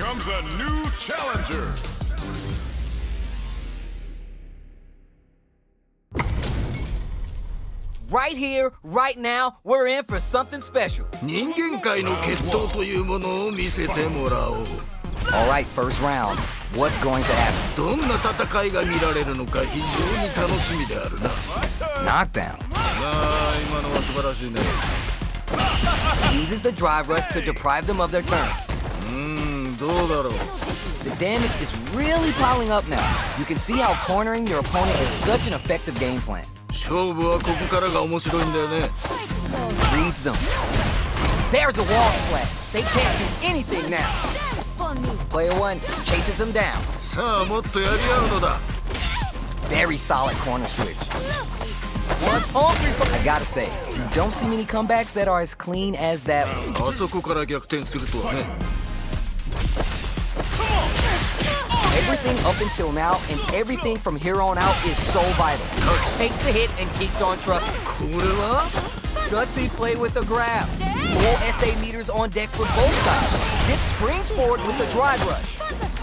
Comes a new challenger. Right here, right now, we're in for something special. 人間界の決闘というものを見せてもらおう。 Alright, first round. What's going to happen? どんな戦いが見られるのか非常に楽しみであるな。 Knockdown. 今のは素晴らしいね。 Uses the drive rush to deprive them of their turn. どうだろう。 The damage is really piling up now. You can see how cornering your opponent is such an effective game plan. 勝負はここからが面白いんだよね。 Reads them. There's a wall splat. They can't do anything now. Player 1 chases them down. さあもっとやり合うのだ。 Very solid corner switch. One's hungry for... I gotta say, you don't see many comebacks that are as clean as that one. あそこから逆転するとはね。 Everything up until now and everything from here on out is so vital. Takes the hit and keeps on trucking. これは Gutsy play with the grab. Full SA meters on deck for both sides. Then springs forward with the drive rush.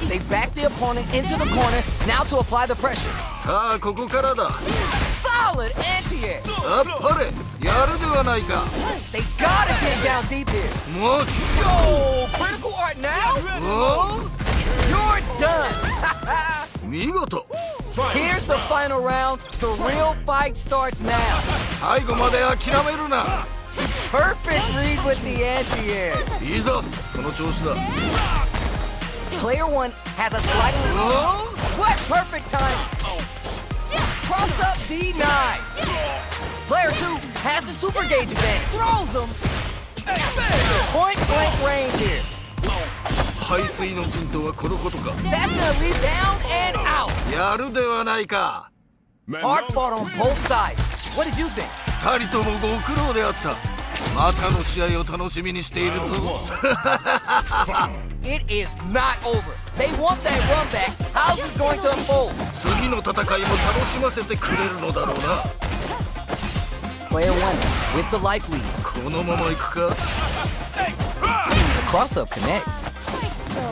They back the opponent into the corner, now to apply the pressure. さあここからだ。 Solid anti-air. あっぱれやるではないか。 They gotta take down deep here. もし Yo, critical art now? お You're done. 見事。 Here's the final round. The real fight starts now. 最後まで諦めるな。 Perfect read with the anti-air. いいぞその調子だ。 Player 1 has a slightly... お What perfect timing. Cross up D9. Player 2 has the super gauge advantage. Throws him. Point blank range here. 排水の陣とはこのことか。 That's gonna lead down and out. やるではないか。 Hard fought on both sides. What did you think? 二人ともご苦労であった。またの試合を楽しみにしているぞ。 It is not over. They want that run back. How's this going to unfold? 次の戦いも楽しませてくれるのだろうな。 Player 1 with the life lead. このまま行くか。 The cross up connects.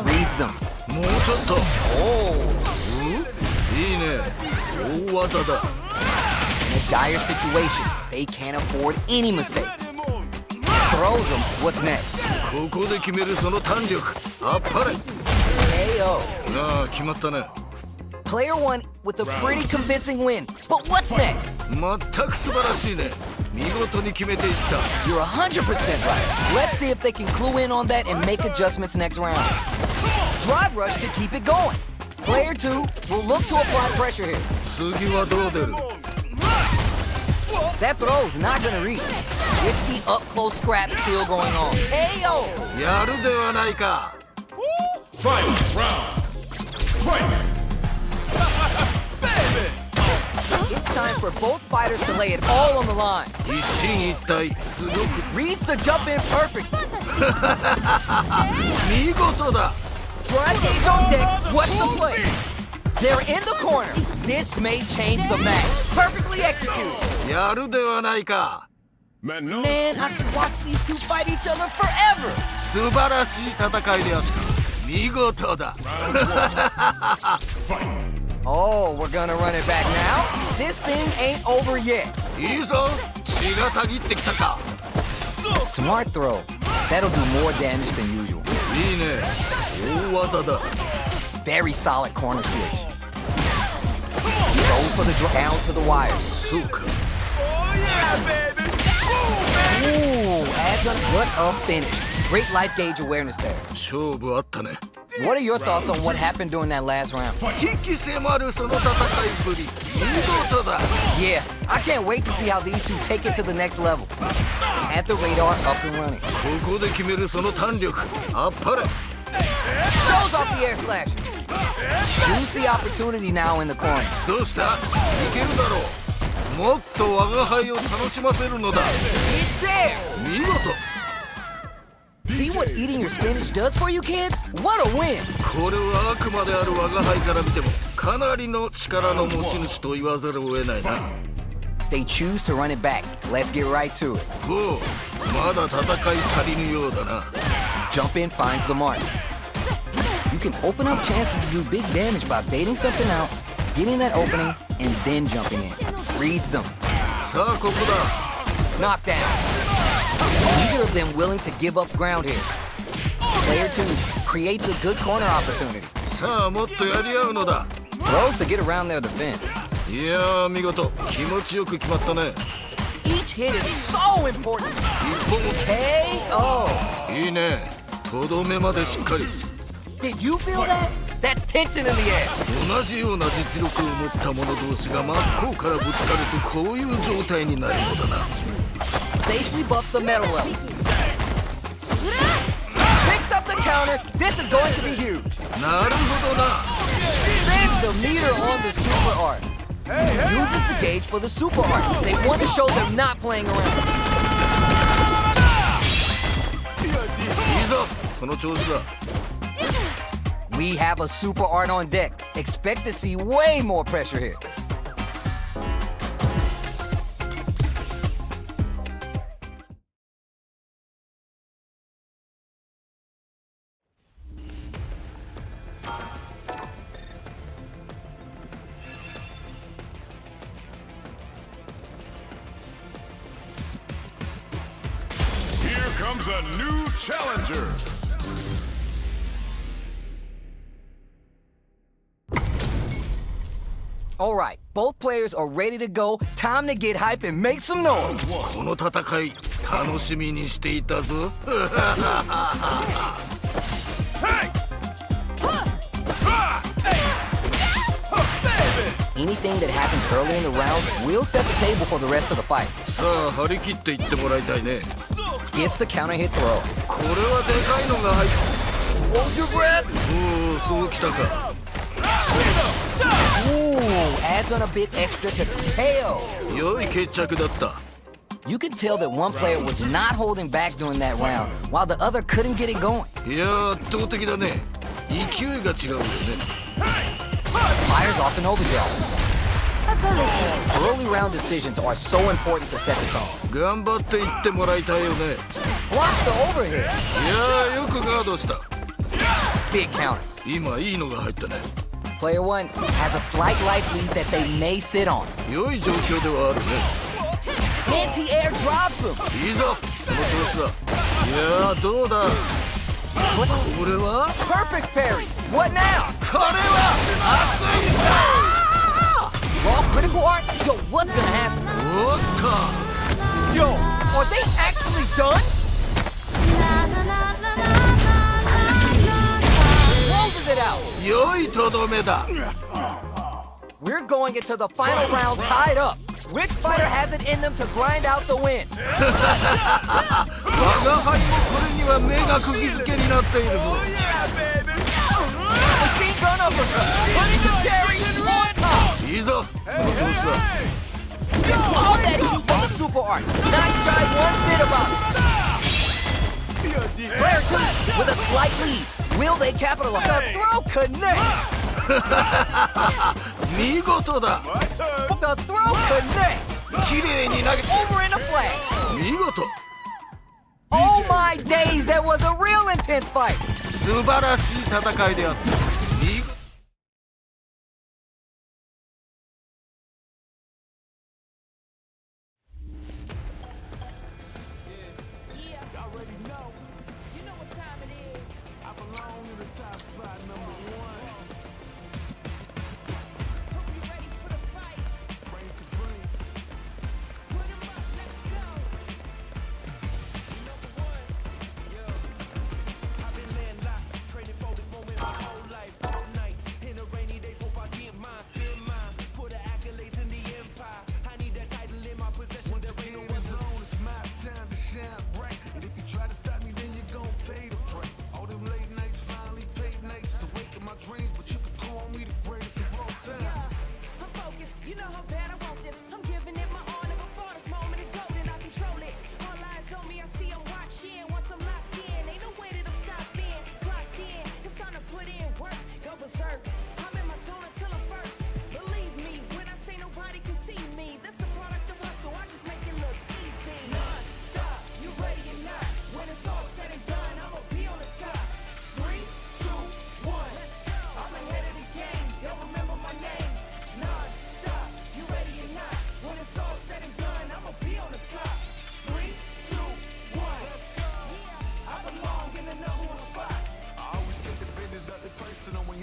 Reads them. もうちょっと。 Oh. いいね。大技だ。 In a dire situation, they can't afford any mistakes. Throws them. What's next? ここで決めるその弾力。あっぱれ。 KO. なあ決まったね。 Player 1 with a pretty convincing win. But what's next? 全く素晴らしいね。見事に決めていった。 You're 100% right. Let's see if they can clue in on that and make adjustments next round. Drive rush to keep it going. Player 2 will look to apply pressure here. 次はどう出る。 That throw's not gonna reach. Risky up close scrap still going on. KO. やるではないか。 Final round. Fight. It's time for both fighters to lay it all on the line. 一進一退すごく Reads the jump in perfect. 見事だ。 Drive gauge on deck. What's the play? They're in the corner. This may change the match. Perfectly executed. やるではないか。 Man, no. Man, I could watch these two fight each other forever. 素晴らしい戦いであった。見事だ。 Oh, we're gonna run it back now? This thing ain't over yet. いいぞ。血がたぎってきたか。 Smart throw. That'll do more damage than usual. いいね。大技だ。 Very solid corner switch. Goes for the down to the wire. そうか。 Ooh, adds on what a finish. Great life gauge awareness there. 勝負あったね。 What are your thoughts on what happened during that last round? 引き迫るその戦いぶり。見事だ。 Yeah, I can't wait to see how these two take it to the next level. At the radar, up and running. ここで決めるその弾力。あっぱれ。Shows off the air slash. Juicy opportunity now in the corner. どうした？いけるだろう。もっと我が輩を楽しませるのだ。 He's there. 見事。 See what eating your spinach does for you kids? What a win. これはあくまである我が輩から見てもかなりの力の持ち主と言わざるを得ないな。 They choose to run it back. Let's get right to it. おう、まだ戦い足りぬようだな。 Jump in finds the mark. You can open up chances to do big damage by baiting something out, getting that opening, and then jumping in. Reads them. さあここだ。 Knockdown. Neither of them willing to give up ground here. Player 2 creates a good corner opportunity. さあもっとやり合うのだ。 Throws to get around their defense. いやー見事、気持ちよく決まったね。 Each hit is so important. 一本 KO. いいね。とどめまでしっかり。 Did you feel that? That's tension in the air. 同じような実力を持った者同士が真っ向からぶつかるとこういう状態になるのだな。 Safely buffs the metal level. Picks up the counter. This is going to be huge. なるほどな。 Spins the meter on the super art. Uses the gauge for the super art. They want to show they're not playing around. いいぞ、その調子だ。 We have a super art on deck. Expect to see way more pressure here. Here comes a new challenger. All right, both players are ready to go. Time to get hype and make some noise. この戦い楽しみにしていたぞ。 Anything that happens early in the round will set the table for the rest of the fight. さあ張り切っていってもらいたいね。 Gets the counter hit throw. これはでかいのが入っ Hold your breath. おお、そうきたか。 Ooh, adds on a bit extra to KO. 良い決着だった。 You could tell that one player was not holding back during that round, while the other couldn't get it going. いやー圧倒的だね。勢いが違うよね。 Fires off an overdrive. Early round decisions are so important to set the tone. 頑張っていってもらいたいよね。 Blocks the overhit. いやーよくガードした。 Big counter. 今いいのが入ったね。 Player 1 has a slight life lead that they may sit on. 良い状況ではあるね。 Anti-air drops him. いいぞ、その調子だ。いやーどうだ。これは Perfect parry. What now? これは熱いぞ。 Raw critical art? Yo, what's gonna happen? おっと。 Yo, are they actually done? Closes it out. 良いとどめだ。 We're going into the final round tied up. Which fighter has it in them to grind out the win? 我が輩もこれには目が釘付けになっているぞ。 Machine gun uppercut. Putting the cherry on top. いいぞ、その調子だ。 All that juice on the super art. Not shy one bit about it. Player 2 with a slight lead. Will they capitalize? The throw connects. 見事だ。 The throw connects. 綺麗に投げ。 Over in a flag. 見事。 Oh my days, that was a real intense fight. 素晴らしい戦いであった。見事。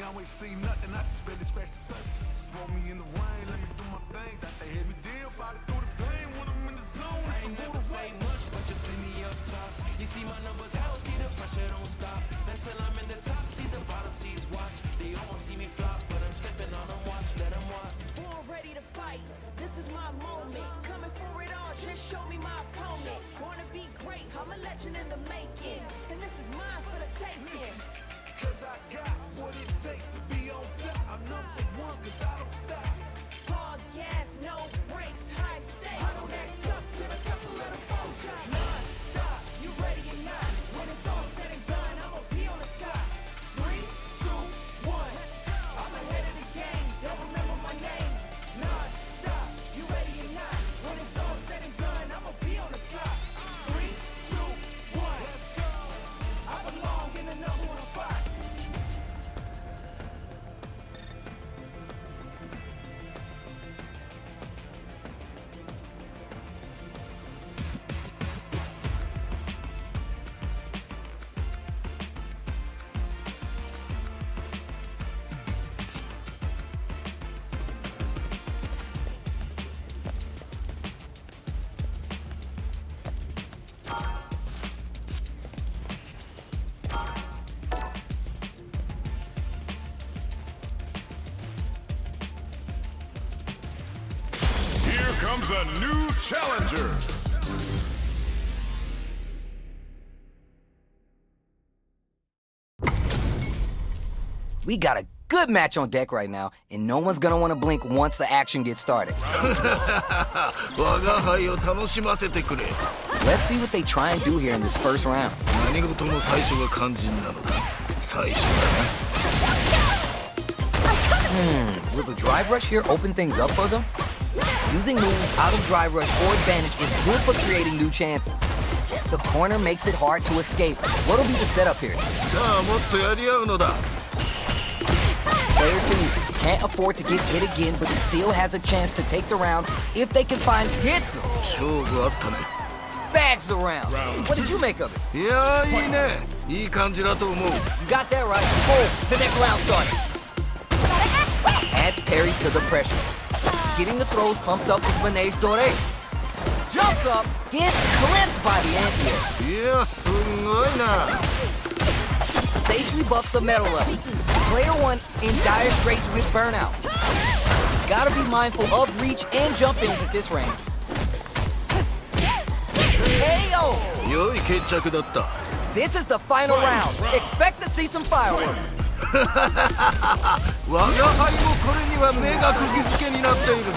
always see nothing, I just barely scratch the surface. Throw me in the rain, let me do my thing. Thought they had me deal, fight it through the pain. When I'm in the zone, I ain't never say much, but you see me up top. You see my numbers healthy, the pressure don't stop. Until I'm in the top, see the bottom seeds watch. They almost see me flop, but I'm stepping on them, watch, let them watch. Born ready to fight, this is my moment. Coming for it all, just show me my opponent. Wanna be great, I'm a legend in the making. And this is mine for the taking. cause I got what it takes to be on top. I'm number one cause I don't stop. Hard gas, no brakes, high stakes. I don't act tough till the tussle let them fall drop. Non-stop, you ready or not? When it's all said and done, I'ma be on the top. 3, 2, 1, I'm ahead of the game, don't remember my name. Non-stop, you ready or not? When it's all said and done, I'ma be on the top. 3, 2, 1, let's go. I belong in the number one spot. Here comes a new challenger. We got a good match on deck right now, and no one's gonna wanna blink once the action gets started. 我が輩を楽しませてくれ。 Let's see what they try and do here in this first round. 何事も最初が肝心なのだ。最初だ Will the drive rush here open things up for them? Using moves out of drive rush or advantage is good for creating new chances. The corner makes it hard to escape. What'll be the setup here? な。さあもっとやり合うのだ。 Player 2 can't afford to get hit again, but still has a chance to take the round if they can find hits. 勝負あったね。 Bags the round. What did you make of it? いやーいいね。いい感じだと思う。 You got that right. Boom, the next round started. Adds parry to the pressure. Getting the throws pumped up with Vinay's Dore. Jumps up, gets clipped by the anti-air. いやすんごいな。 Safely buffs the metal level. Player 1 in dire straits with burnout. Gotta be mindful of reach and jump ins at this range. KO! 良い決着だった。 This is the final round. Expect to see some fireworks. 我が輩もこれには目が釘付けになっているぞ。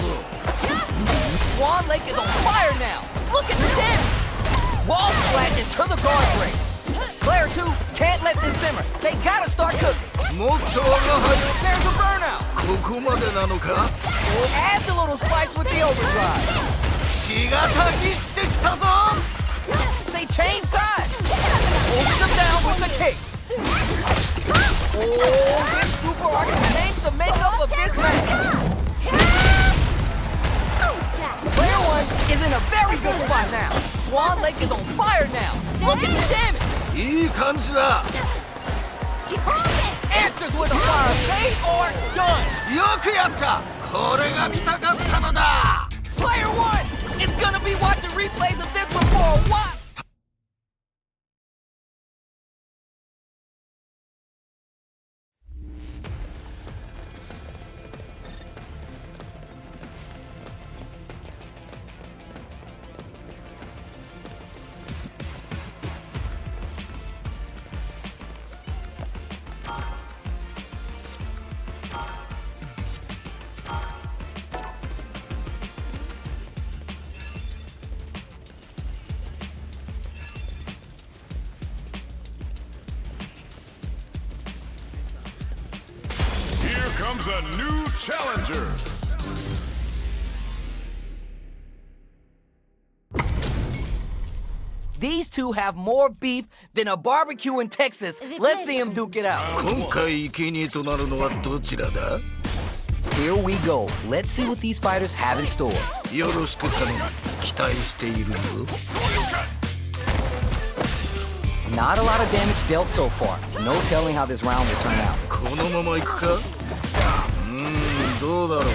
Swan Lake is on fire now. Look at the damage. Wall flat into the guard break. Slayer 2 can't let this simmer. They gotta start cooking. もっと我が輩 There's a burnout. ここまでなのか。 Adds a little spice with the overdrive. 血がたきってきたぞ。 They change sides. Holds them down with the kick. Oh, this super art can change the makeup of this match. Player 1 is in a very good spot now. Swan Lake is on fire now. Look at the damage. いい感じだ。 Answers with a fire. Pay or done. よくやった。これが見たかったのだ。 Player 1 is gonna be watching replays of this one for a while. Here comes a new challenger. These two have more beef than a barbecue in Texas. Let's see them duke it out. 今回生贄となるのはどちらだ。 Here we go. Let's see what these fighters have in store. よろしく頼む。期待しているぞ。Not a lot of damage dealt so far. No telling how this round will turn out. このまま行くかどうだろう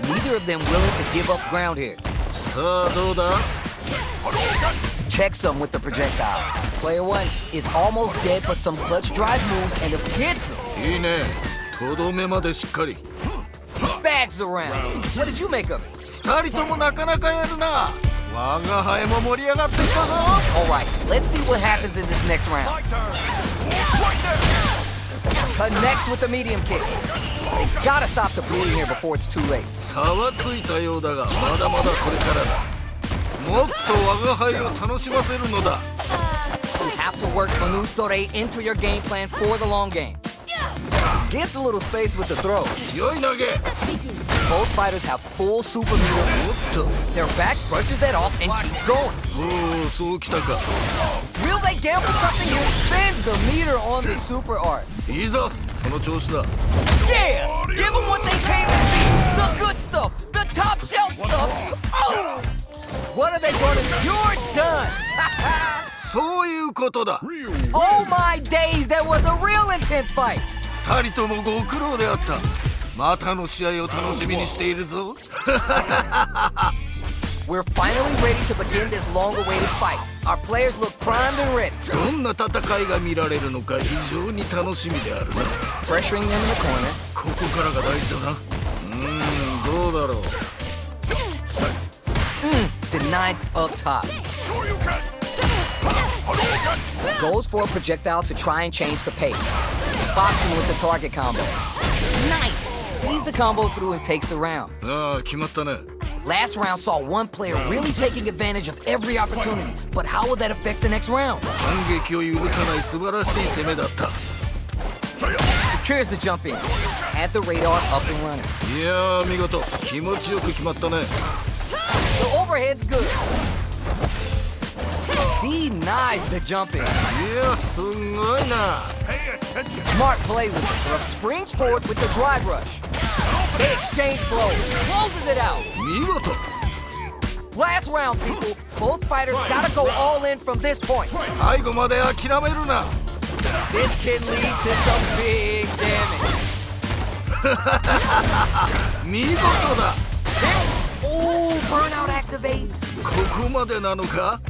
Neither of them willing to give up ground here. さあどうだ Checks them with the projectile. Player one is almost dead, but some clutch drive moves and it hits him. いいねとどめまでしっかり Bags the round. What did you make of it? 二人ともなかなかやるな我が輩も盛り上がってきたぞ Alright, let's see what happens in this next round. Connects with the medium kick. They gotta stop the bleeding here before it's too late. 差はついたようだがまだまだこれからだもっと我が輩を楽しませるのだ You have to work Manus Dore into your game plan for the long game. Gets a little space with the throw. 強い投げ Both fighters have full super meter. Their back brushes that off and keeps going. おおそうきたか Will they gamble something here? Spins the meter on the super art. いいぞその調子だ Yeah! Give them what they came to see! The good stuff! The top shelf stuff! Oh! What are they gonna do? You're done! そういうことだ Oh my days! That was a real intense fight! 二人ともご苦労であったまたの試合を楽しみにしているぞ We're finally ready to begin this long-awaited fight. Our players look primed and ready. どんな戦いが見られるのか非常に楽しみであるな Pressuring them in the corner. ここからが大事だなどうだろう Denied up top. Goes for a projectile to try and change the pace. Boxing with the target combo. Nice! Sees the combo through and takes the round. ああ決まったね Last round saw one player really taking advantage of every opportunity. But how will that affect the next round? 反撃を許さない素晴らしい攻めだった Secures the jump in. Had the radar up and running. いやー見事気持ちよく決まったね The overhead's good. Denies the jump in. いやすごいな Smart play with it. Springs forward with the drive rush. They exchange blows. Closes it out. 見事 Last round, people. Both fighters gotta go all in from this point. 最後まで諦めるな This can lead to some big damage. 見事だ Oh, burnout activates. ここまでなのか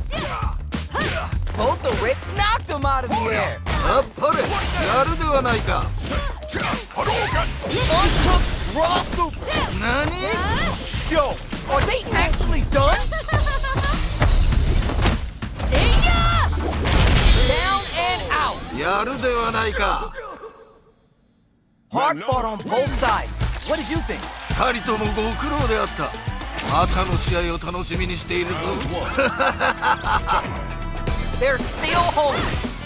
Both the Rick knocked him out of the air. あっぱれやるではないか Untook raw soup. 何 Yo, are they actually done? Down and out. やるではないか Hard fought on both sides. What did you think? 二人ともご苦労であったまたの試合を楽しみにしているぞ They're still home.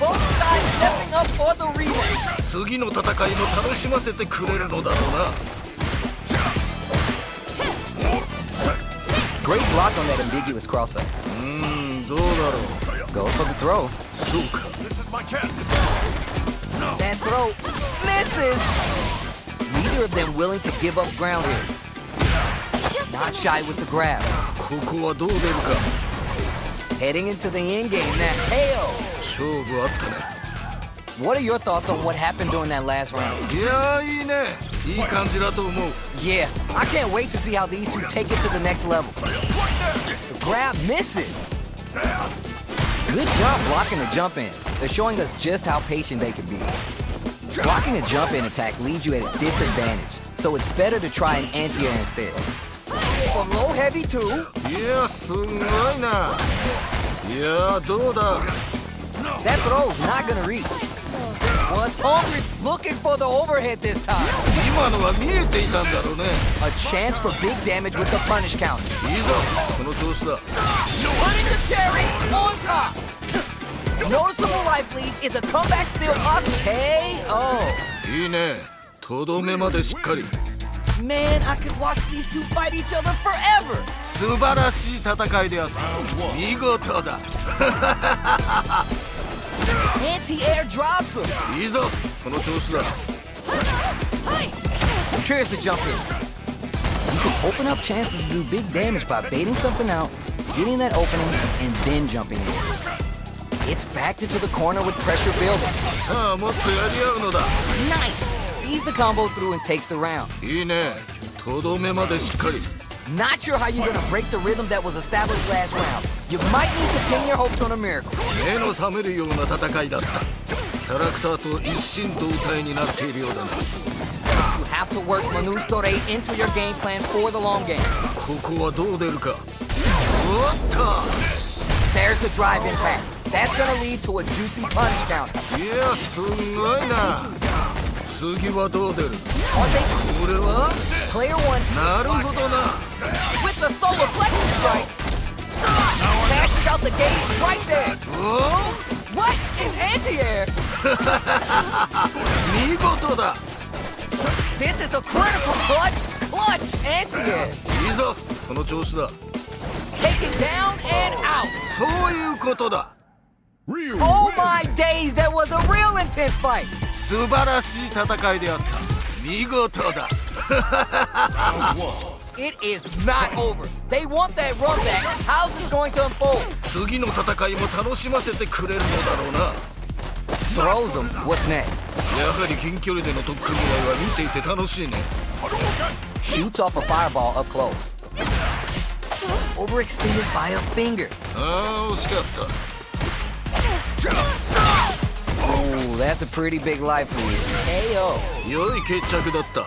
Both sides stepping up for the rematch. 次の戦いも楽しませてくれるのだろうな Great block on that ambiguous crosser. どうだろう Goes for the throw. そうか That throw misses. Neither of them willing to give up ground here. Not shy with the grab. ここはどう出るか Heading into the end game now. Hell. 勝負あったね What are your thoughts on what happened during that last round? いやーいいねいい感じだと思う Yeah, I can't wait to see how these two take it to the next level. The grab misses. Good job blocking the jump in. They're showing us just how patient they can be. Blocking a jump in attack leaves you at a disadvantage, so it's better to try an anti-air instead. From low heavy too. いやすごいないやどうだ That throw's not gonna reach. Was hungry, looking for the overhead this time. 今のは見えていたんだろうね A chance for big damage with the punish counter. いいぞその調子だ Putting the cherry on top. Noticeable life lead. Is a comeback still possible? KO. いいねとどめまでしっかり Man, I could watch these two fight each other forever. 素晴らしい戦いであった見事だ Anti-air drops him. いいぞその調子だ Secures the jump in. You can open up chances to do big damage by baiting something out, getting that opening, and then jumping in. It's backed into the corner with pressure building. さあもっとやり合うのだ。 Nice! Sees the combo through and takes the round. いいね。とどめまでしっかり。 Not sure how you're gonna break the rhythm that was established last round. You might need to pin your hopes on a miracle. 目の覚めるような戦いだった。キャラクターと一心同体になっているようだな。 You have to work Manu's Dore into your game plan for the long game. ここはどう出るか。おっと。 There's the drive impact. That's gonna lead to a juicy punch counter. いやすごいな。次はどう出る。 Are they これは player one なるほどな。 with the solar plexus strike? Smashes out the gate right there. お What is anti-air? 見事だ。 This is a critical clutch anti-air. いいぞその調子だ。 Take it down and out. そういうことだ。 Ryu Oh wins. my days, that was a real intense fight. 素晴らしい戦いであった。見事だ。 It is not over. They want that run back. How's this going to unfold? 次の戦いも楽しませてくれるのだろうな。 Throws him. What's next? やはり近距離での特訓具合は見ていて楽しいね。 Shoots off a fireball up close. Overextended by a finger. ああ惜しかった。 Oh, that's a pretty big life for you. KO. 良い決着だった。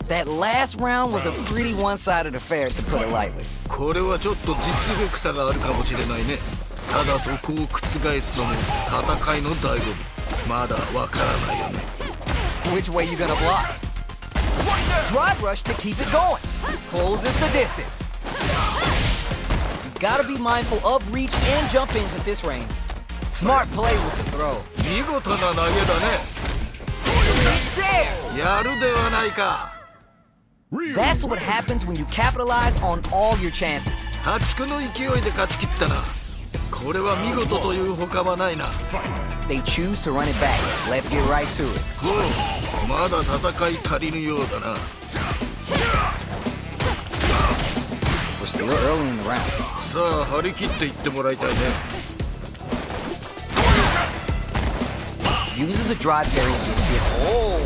That last round was a pretty one-sided affair, to put it lightly. これはちょっと実力差があるかもしれないね。ただそこを覆すのも戦いの醍醐味。まだわからないよね。 Which way you gonna block? Drive rush to keep it going. Closes the distance. You gotta be mindful of reach and jump ins at this range. Smart play with the throw. 見事な投げだね。 It's there! やるではないか。 Ryu That's what happens when you capitalize on all your chances. 破竹の勢いで勝ち切ったな。これは見事というほかはないな。 They choose to run it back. Let's get right to it. おうまだ戦い足りぬようだな。 We're still early in the round. さあ張り切っていってもらいたいね。 Uses a drive carry against it. Oh!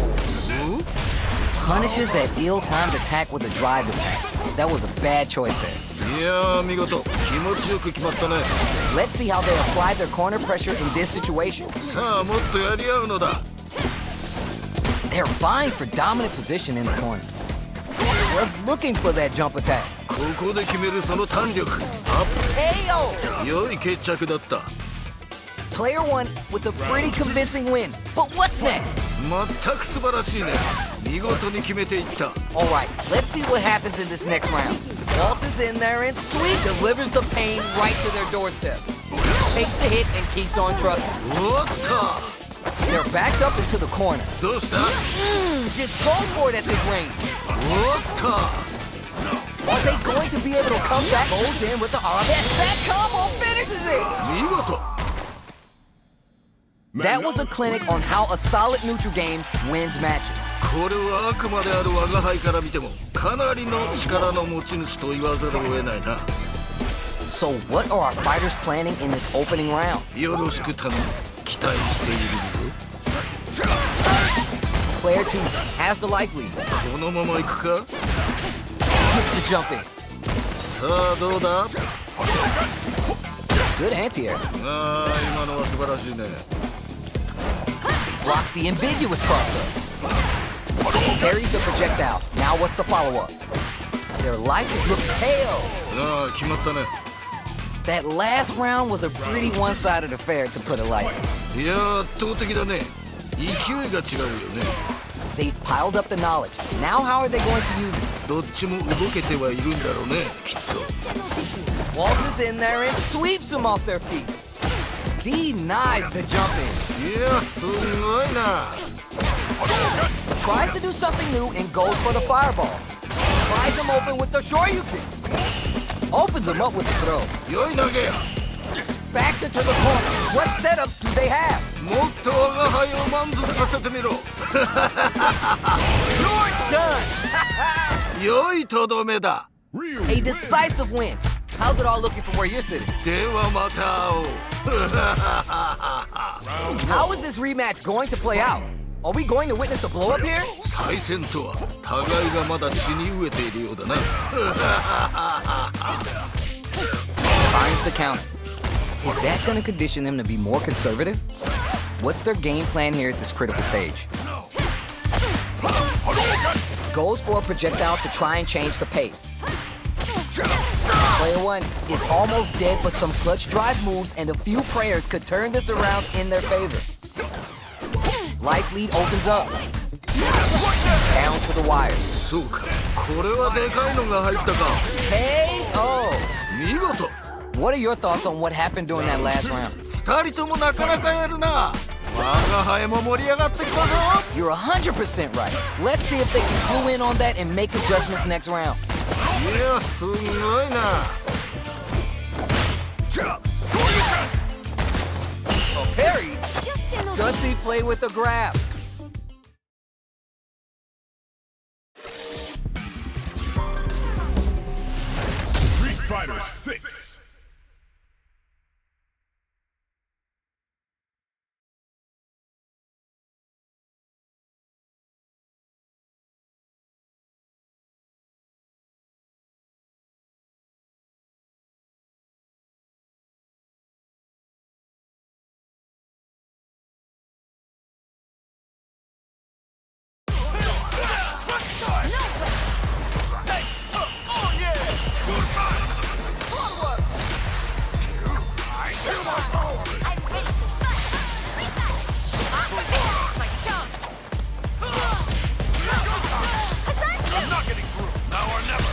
Punishes that ill-timed attack with a drive impact. That was a bad choice there. いやー見事気持ちよく決まったね。 Let's see how they apply their corner pressure in this situation. さあもっとやり合うのだ。 They're vying for dominant position in the corner. Was looking for that jump attack. ここで決めるその弾力アッ KO! プ。良い決着だった。 Player one with a pretty convincing win. But what's next? 全く素晴らしいね。見事に決めていった。 Alright, let's see what happens in this next round. Waltzes in there and sweet delivers the pain right to their doorstep. Takes the hit and keeps on trucking. おっ They're backed up into the corner. とどうした。 Just goes for it at this range. おっと Are they going to be able to come back? Goes in with the that combo finishes it. 見事。 That was a clinic on how a solid neutral game wins matches. これはあくまである我が輩から見てもかなりの力の持ち主と言わざるを得ないな。 So what are our fighters planning in this opening round? よろしく頼む。期待しているぞ。 Player 2 has the life lead. このまま行くか。 Gets the jump in. さあどうだ。 Good anti-air. ああ今のは素晴らしいね。 Blocks the ambiguous crossover. Parries the projectile. Now what's the follow-up? Their life is looking KO. ああ決まったね。 That last round was a pretty one-sided affair, to put it lightly. いやー圧倒的だね。勢いが違うよね。 They've piled up the knowledge. Now how are they going to use it? どっちも動けてはいるんだろうねきっと。 Waltzes in there and sweeps them off their feet. Denies the jump in. いやすごいな。 Tries to do something new and goes for the fireball. Tries him open with the shoryuken. Opens him up with the throw. 良い投げや。 Back into the corner. What setups do they have? もっと我が輩を満足させてみろ。 You're done. 良いとどめだ。 Ryu A decisive win. How's it all looking from where you're sitting? ではまた会おう How is this rematch going to play out? Are we going to witness a blow-up here? 再戦とは互いがまだ血に飢えているようだな Finds the counter. Is that going to condition them to be more conservative? What's their game plan here at this critical stage? Goes for a projectile to try and change the pace. Player one is almost dead, but some clutch drive moves and a few prayers could turn this around in their favor. Life lead opens up. Down to the wire. そうかこれはでかいのが入ったか KO! 見事 What are your thoughts on what happened during that last round? 二人ともなかなかやるな我が輩も盛り上がってきたぞ You're 100% right. Let's see if they can clue in on that and make adjustments next round. いやすごいな Oh, Perry! Gutsy play with the grab. Street Fighter 6. I'm not getting through. Now or never.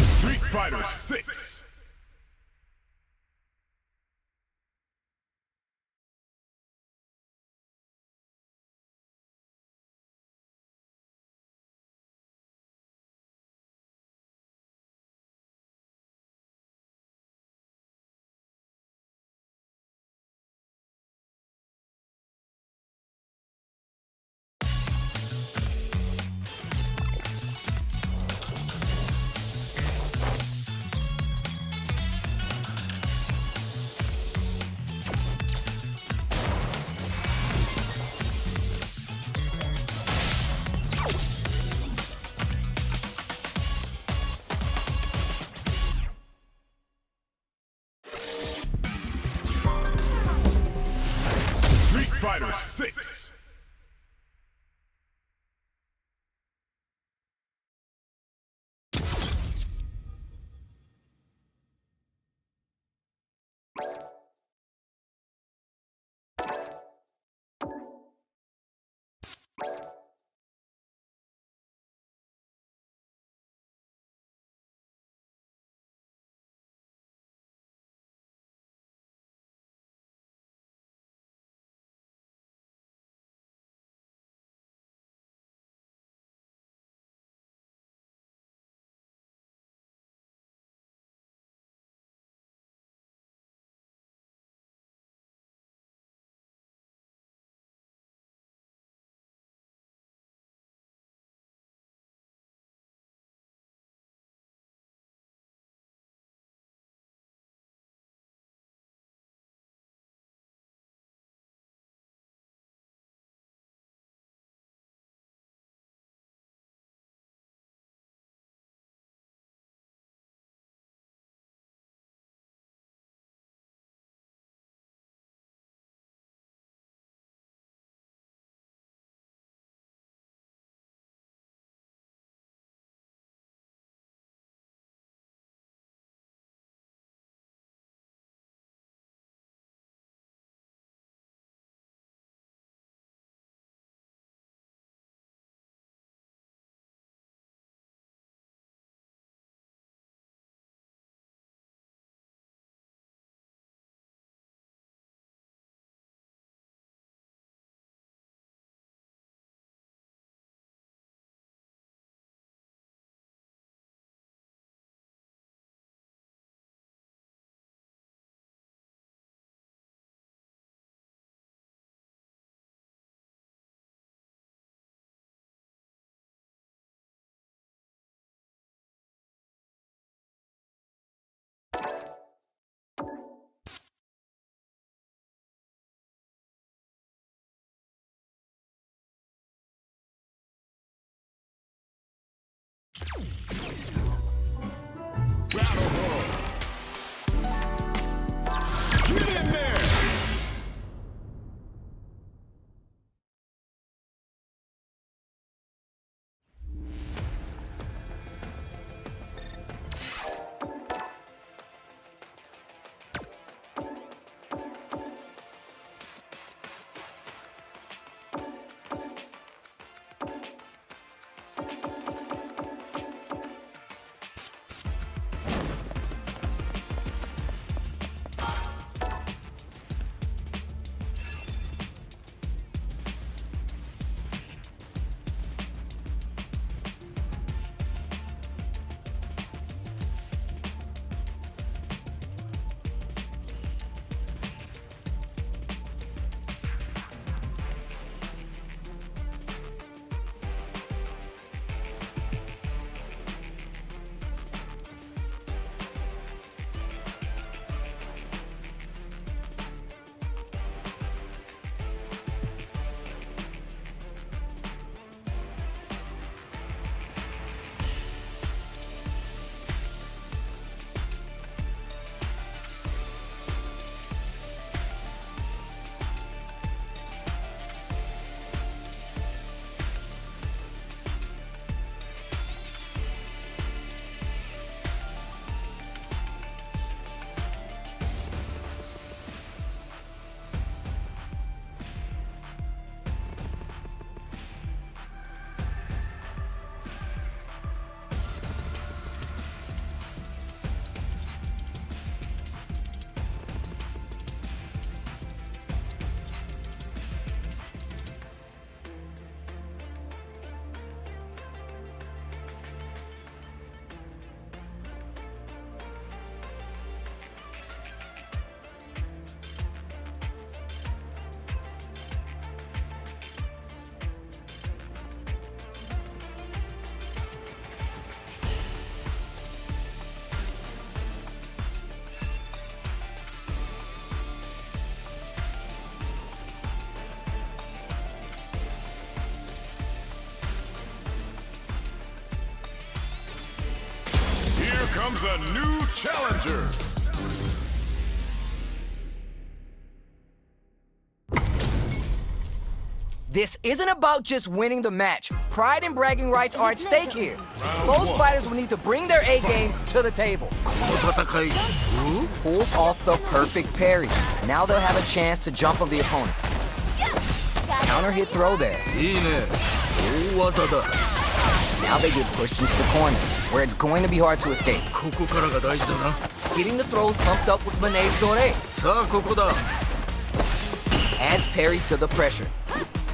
Street Fighter 6. Street Fighter 6. comes a new challenger. This isn't about just winning the match. Pride and bragging rights are at stake here. Both fighters will need to bring their A game to the table. この戦い Pulls off the perfect parry. Now they'll have a chance to jump on the opponent. Counter hit throw there. いいね大技だ Now they get pushed into the corner, where it's going to be hard to escape. ここからが大事だな Getting the throws pumped up with Mane's Dore. さあここだ Adds parry to the pressure.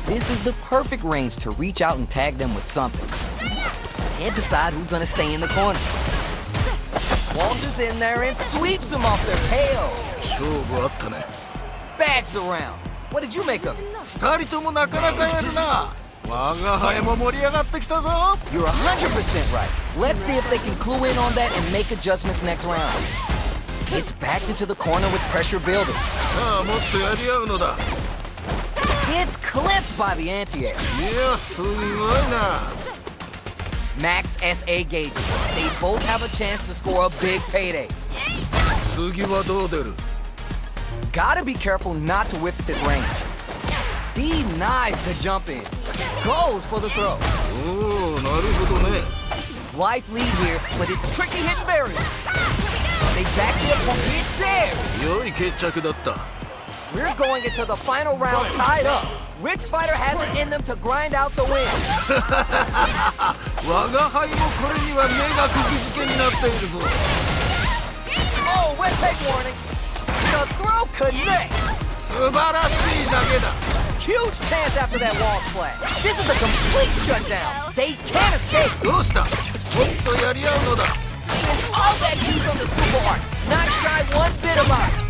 This is the perfect range to reach out and tag them with something. Can't decide who's gonna stay in the corner. Walters in there and sweeps them off their tail. 勝負あったね Bags the round. What did you make of it? 二人ともなかなかやるな我が輩も盛り上がってきたぞ You're 100% right. Let's see if they can clue in on that and make adjustments next round. It's backed into the corner with pressure building. さあもっとやり合うのだ Gets clipped by the anti-air. いやすごいな Max SA gauges. They both have a chance to score a big payday. 次はどう出る Gotta be careful not to whip at this range. Denies the jump in. Goes for the throw. おおなるほどね Life lead here, but it's tricky hitting barrier. They back the opponent. It's there. 良い決着だった We're going into the final round tied up. Which fighter has it in them to grind out the win? 我が輩もこれには目が釘付けになっているぞ Oh, wet tape warning. The throw connects. 素晴らしいだけだ Huge chance after that wall splash. This is a complete shutdown. They can't escape. どうしたもっとやり合うのだ And all that use on the super art. Not shy one bit about it.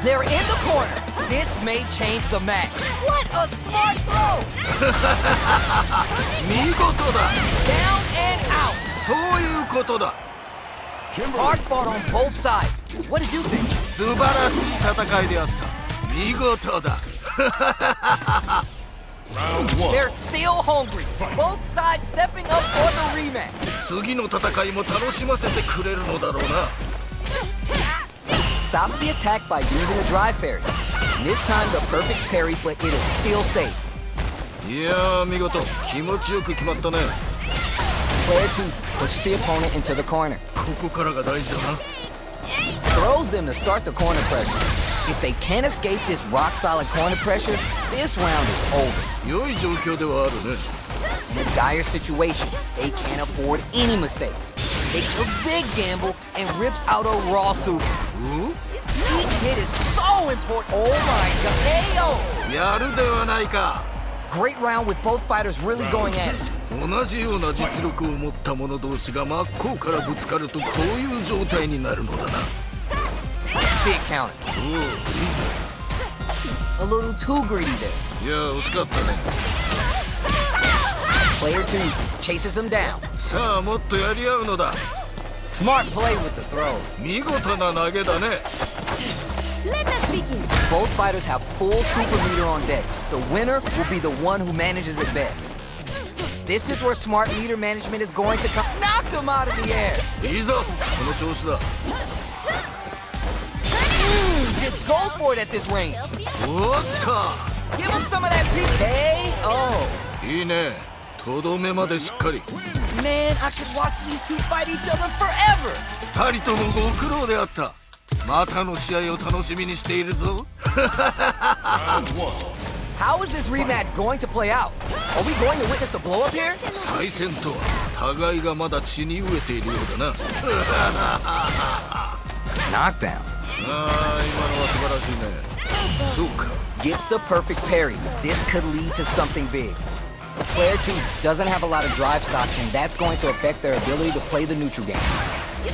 They're in the corner. This may change the match. What a smart throw. 見事だ Down and out. そういうことだ Hard fought on both sides. What did you think? 素晴らしい戦いであった見事だ They're still hungry. Both sides stepping up for the rematch. 次の戦いも楽しませてくれるのだろうな Stops the attack by using a drive parry. And this time the perfect parry, but it is still safe. いやー見事気持ちよく決まったね Player 2 pushes the opponent into the corner. ここからが大事だな Throws them to start the corner pressure. If they can't escape this rock-solid corner pressure, this round is over. 良い状況ではあるね In a dire situation, they can't afford any mistakes. Takes a big gamble and rips out a raw super. Each hit is so important. Oh my god. Ayo! やるではないか Great round with both fighters really going at it. 同じような実力を持った者同士が真っ向からぶつかるとこういう状態になるのだな Big counter. おおいいね A little too greedy there. いや惜しかったね Player 2 chases him down. さあもっとやり合うのだ Smart play with the throw. 見事な投げだね Both fighters have full super meter on deck. The winner will be the one who manages it best. This is where smart meter management is going to come. Knocked him out of the air. いいぞこの調子だ Just goes for it at this range. おっ Give him some of that PKO. といいねとどめまでしっかり Man, I could watch these two fight each other forever. 二人ともご苦労であったまたの試合を楽しみにしているぞ How is this rematch going to play out? Are we going to witness a blow up here? 再戦とは互いがまだ血に飢えているようだな Knockdown. ああ今のは素晴らしいねそうか Gets the perfect parry. This could lead to something big. Player 2 doesn't have a lot of drive stock, and that's going to affect their ability to play the neutral game.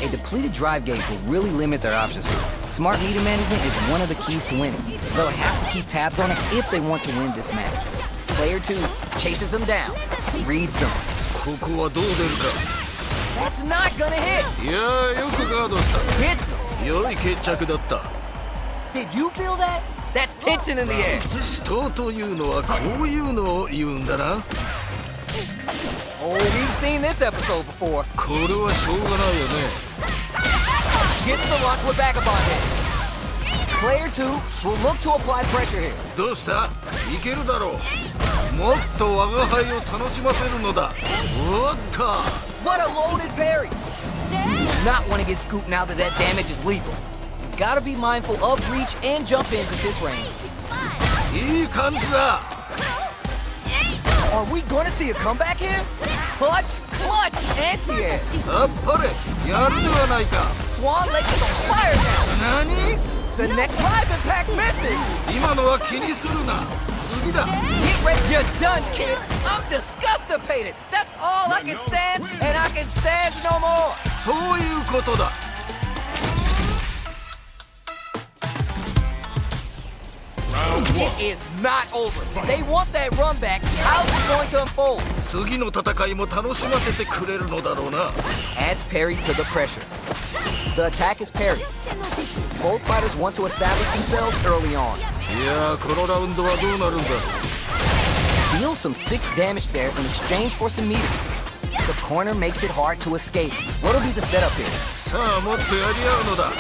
A depleted drive gauge will really limit their options here. Smart meter management is one of the keys to winning, so they'll have to keep tabs on it if they want to win this match. Player 2 chases them down, reads them. ここはどう出るか That's not gonna hit. いやーよくガードした Hits him. 良い決着だった Did you feel that? That's tension in the air. 死闘というのはこういうのを言うんだな Oh, we've seen this episode before. これはしょうがないよね gets the launch with Vagabond hit. Player 2 will look to apply pressure here. どうした？いけるだろう。もっと我が輩を楽しませるのだ。おっと。 What a loaded parry! Not want to get scooped now that that damage is lethal. You gotta be mindful of reach and jump ins at this range. いい感じだ。 Are we gonna see a comeback here? Clutch, clutch, anti-air. あっぱれ、やるではないか。 Swan Lake is on fire now. 何？ The neck drive impact misses. 今のは気にするな。次だ。 Get ready, you're done, kid. I'm disgustipated. That's all I can stand, and I can stand no more. そういうことだ。 It is not over. They want that run back. How's it going to unfold? 次の戦いも楽しませてくれるのだろうな。 Adds parry to the pressure. The attack is parry. Both fighters want to establish themselves early on. いやー、このラウンドはどうなるんだ。 Deals some sick damage there in exchange for some meter. The corner makes it hard to escape. What'll be the setup here? さあもっとやり合うのだ。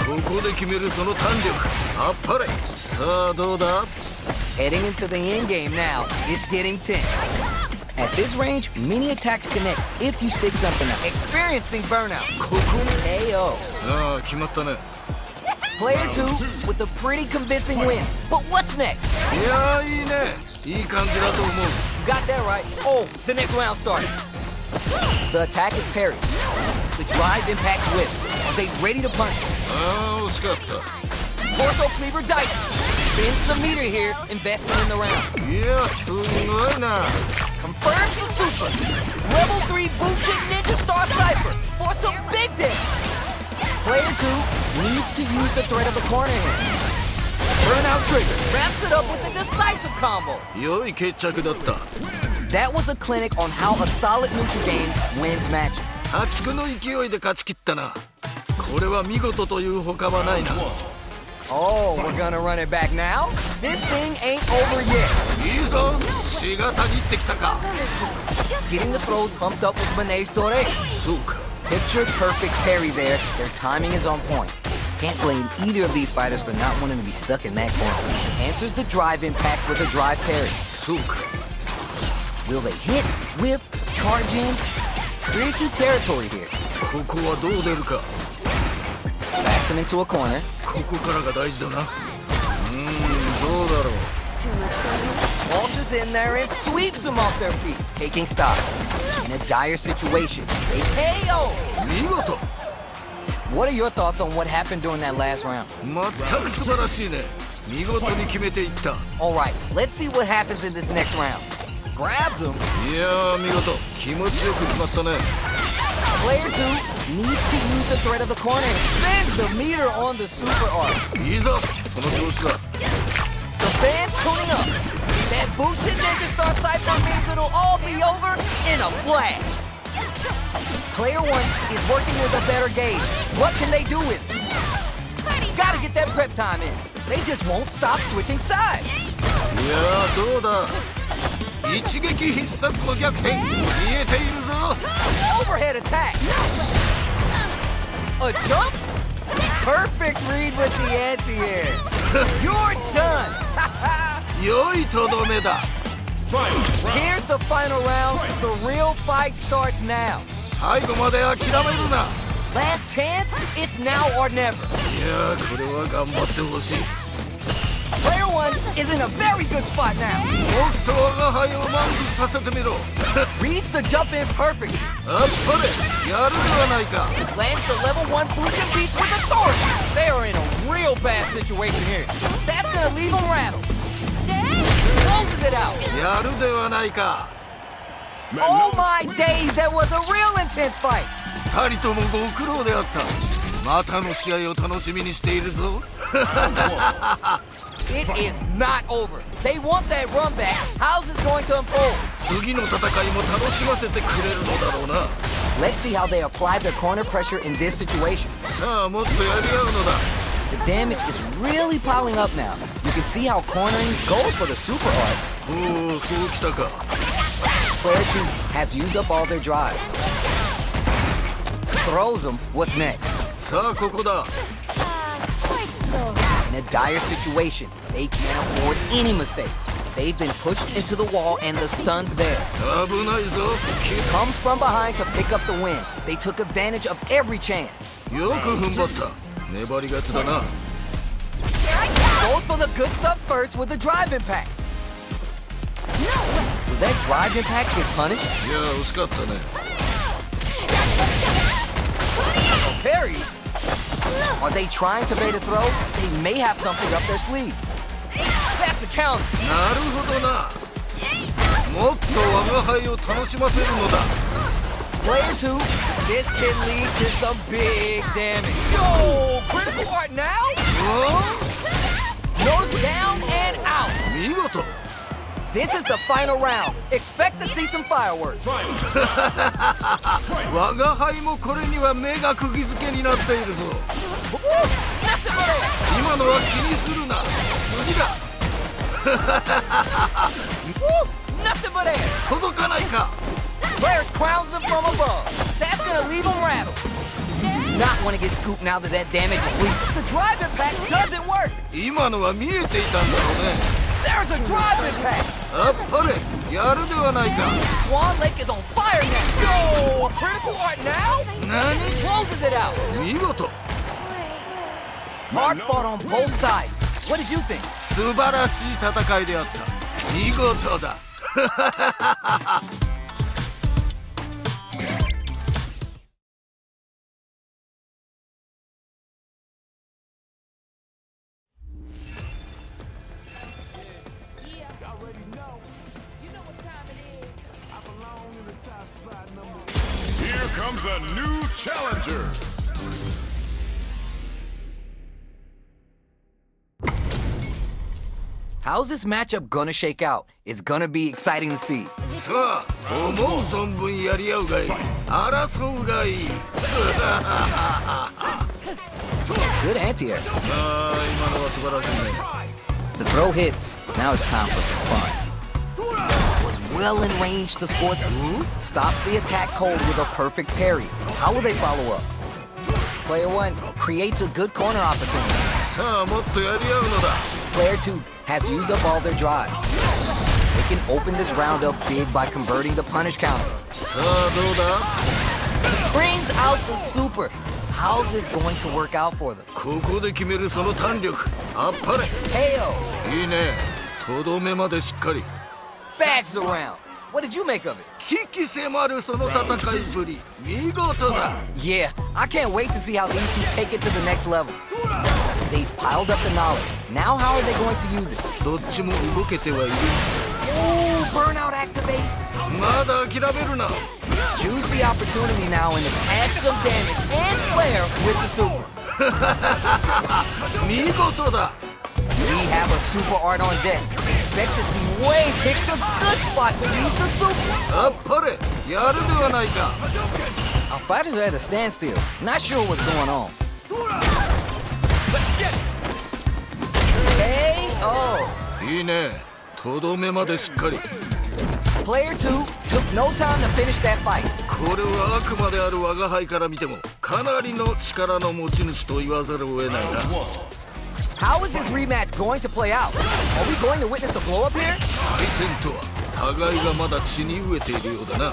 ここで決めるその胆力、あっぱれ。さあどうだ。 Heading into the end game now. It's getting tense. At this range, many attacks connect if you stick something out. Experiencing burnout. ここに。 KO. ああ決まったね。 Player 2 with a pretty convincing win. But what's next? いやーいいね。いい感じだと思う。 You got that right. Oh, the next round started. The attack is parried. The drive impact whiffs. Are they ready to punch? ああ惜しかった。 Torso cleaver dice. Spin some meter here, investing in the round. いやすごいな。 Confirms the super. Level 3 boosted Ninja Star Cypher for some big damage. Player 2 needs to use the threat of the corner here. Burnout trigger wraps it up with a decisive combo. 良い決着だった。 That was a clinic on how a solid neutral game wins matches. 破竹の勢いで勝ち切ったな。これは見事というほかはないな。 Oh, we're gonna run it back now? This thing ain't over yet. いいぞ。血がたぎってきたか。 Getting the throws pumped up with Manege Dore. そうか。 Picture perfect parry there. Their timing is on point. Can't blame either of these fighters for not wanting to be stuck in that corner. Answers the drive impact with a drive parry. そうか。 Will they hit, whip, charge in? Tricky territory here. ここはどう出るか。 Backs him into a corner. ここからが大事だな。どうだろう。 Walters in there and sweeps them off their feet, taking stock. In a dire situation, they KO. 見事。 What are your thoughts on what happened during that last round? 全く素晴らしいね。見事に決めていった。 All right, let's see what happens in this next round. Grabs him. いやー見事。気持ちよく決まったね。 Player 2 needs to use the threat of the corner and spins the meter on the super art. いいぞ。その調子だ。 The fans tuning up. That boosted Ninja Star Cypher means it'll all be over in a flash. Player 1 is working with a better gauge. What can they do with it? Gotta get that prep time in. They just won't stop switching sides. いやーどうだ。一撃必殺の逆転見えているぞ。 Overhead attack. A jump? Perfect read with the anti-air. You're done. 良いとどめだ。 Here's the final round. The real fight starts now. 最後まで諦めるな。 Last chance? It's now or never. いやーこれは頑張ってほしい。 Player 1 is in a very good spot now. もっと我が輩を満足させてみろ。 Reads the jump in perfectly. あっぱれやるではないか。 Lands the level 1 Fusion beast with authority. They are in a real bad situation here. That's gonna leave them rattled. Closes it out. やるではないか。 Oh my days, that was a real intense fight. 二人ともご苦労であった。またの試合を楽しみにしているぞ。 It is not over. They want that run back. How's it going to unfold? 次の戦いも楽しませてくれるのだろうな。 Let's see how they apply their corner pressure in this situation. さあもっとやり合うのだ。 The damage is really piling up now. You can see how cornering goes for the super art. おおそうきたか。 Player 2 has used up all their drive. throws him. What's next? さあここだ In a dire situation, they can't afford any mistakes. They've been pushed into the wall and the stun's there. 危ないぞ Comes from behind to pick up the win. They took advantage of every chance. よく踏ん張った粘り勝ちだな Goes for the good stuff first with the drive impact. Will that drive impact get punished? いや惜しかったね Parry? Are they trying to bait a throw? They may have something up their sleeve. That's a counter. なるほどなもっと我が輩を楽しませるのだ Player 2, this can lead to some big damage. Yo, critical art now? お North down and out. 見事 This is the final round. Expect to see some fireworks. 我が輩もこれには目が釘付けになっているぞ Nothing but air. 今のは気にするな次だ Nothing but air. 届かないか Player crowns them from above. That's gonna leave them rattled. You do not want to get scooped now that that damage is weak. The drive impact doesn't work. 今のは見えていたんだろうね There's a drive impact. あっぱれやるではないか Swan Lake is on fire now. Yo, critical art now? 何 Closes it out. 見事 Hard fought on both sides. What did you think? 素晴らしい戦いであった見事だ Y'all already know. You know what time it is. I belong in the top spot number Here comes a new challenger. How's this matchup gonna shake out? It's gonna be exciting to see. さあ思う存分やり合うがいい争うがいい Good anti-air. ああ今のは素晴らしいね The throw hits. Now it's time for some fun. Was well in range to score. Stops the attack cold with a perfect parry. How will they follow up? Player 1 creates a good corner opportunity. さあもっとやり合うのだ Player 2 has used up all their drive. They can open this round up big by converting the punish counter. さあどうだ Brings out the super. How's this going to work out for them? ここで決めるその弾力あっぱれ KO. いいねとどめまでしっかり Bags the round. What did you make of it? 危機迫るその戦いぶり見事だ Yeah, I can't wait to see how these two take it to the next level. They've piled up the knowledge. Now how are they going to use it? どっちも動けてはいる Ooh, burnout activates. まだ諦めるな Juicy opportunity now and to add some damage and flair with the super. 見事だ We have a super art on deck. Expect to see Wade pick the good spot to use the super. あっぱれやるではないか Our fighters are at a standstill. Not sure what's going on. KO. いいねとどめまでしっかり Player 2 took no time to finish that fight. これは悪魔である我が輩から見てもかなりの力の持ち主と言わざるを得ないな How is this rematch going to play out? Are we going to witness a blow up here? 対戦とは互いがまだ血に飢えているようだな